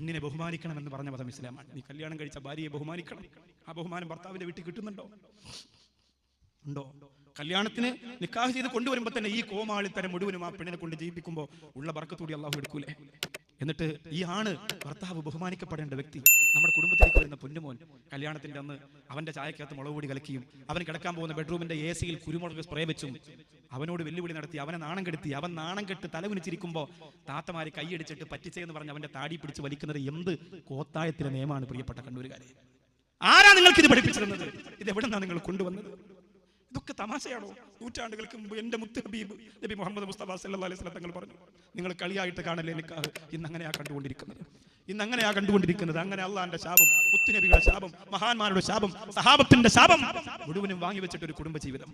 പെണ്ണിനെ ബഹുമാനിക്കണമെന്ന് പറഞ്ഞ മതം ഇസ്ലാമാണ്. നീ കല്യാണം കഴിച്ച ഭാര്യയെ ബഹുമാനിക്കണം. ആ ബഹുമാനം ഭർത്താവിന്റെ വീട്ടിൽ കിട്ടുന്നുണ്ടോ? ഉണ്ടോ? കല്യാണത്തിന് നിക്കാഹ് ചെയ്ത് കൊണ്ടുവരുമ്പോൾ തന്നെ ഈ കോമാളിത്തരം മുഴുവനും ആ പെണ്ണിനെ കൊണ്ട് ജീവിപ്പിക്കുമ്പോൾ ഉള്ള ബർക്കത്തൂടി അള്ളാഹു എടുക്കൂലേ? എന്നിട്ട് ഈ ആണ് ഭർത്താവ് ബഹുമാനിക്കപ്പെടേണ്ട വ്യക്തി. നമ്മുടെ കുടുംബത്തിലേക്ക് വരുന്ന പൊന്നുമോൻ കല്യാണത്തിന്റെ അന്ന് അവന്റെ ചായക്കകത്ത് മുളക് പൊടി കലക്കിയും അവൻ കിടക്കാൻ പോകുന്ന ബെഡ്റൂമിന്റെ AC-യിൽ കുരുമുളക് സ്പ്രേ വെച്ചും അവനോട് വെല്ലുവിളി നടത്തി അവനെ നാണം കെടുത്തി. അവൻ നാണം കെട്ട് തലകുനിച്ചിരിക്കുമ്പോൾ താത്തമാര് കൈയടിച്ചിട്ട് പറ്റിച്ചെന്ന് പറഞ്ഞ് അവന്റെ താടി പിടിച്ച് വലിക്കുന്നത് എന്ത് കോത്തായത്തിലെ നിയമമാണ് പ്രിയപ്പെട്ട കണ്ണൂരുകാരെ? ആരാ നിങ്ങൾക്ക് ഇത് പഠിപ്പിച്ചിരുന്നത്? ഇത് എവിടെന്നാ നിങ്ങൾ കൊണ്ടുവന്നത്? ഇതൊക്കെ തമാശയാണോ? നൂറ്റാണ്ടുകൾക്ക് മുമ്പ് എന്റെ മുത്ത് ഹബീബ് നബി മുഹമ്മദ് മുസ്തഫ സല്ലല്ലാഹു അലൈഹി വസല്ലം തങ്ങൾ പറഞ്ഞു, നിങ്ങൾ കളിയായിട്ട് കാണല്ലേ നിക്കാഹ്. ഇന്നങ്ങനെയാ കണ്ടുകൊണ്ടിരിക്കുന്നത്. അങ്ങനെ അള്ളാന്റെ ശാപം, മുത്തുനബിയുടെ ശാപം, മഹാന്മാരുടെ ശാപം, സഹാബത്തിന്റെ ശാപം മുഴുവനും വാങ്ങി വെച്ചിട്ടൊരു കുടുംബ ജീവിതം.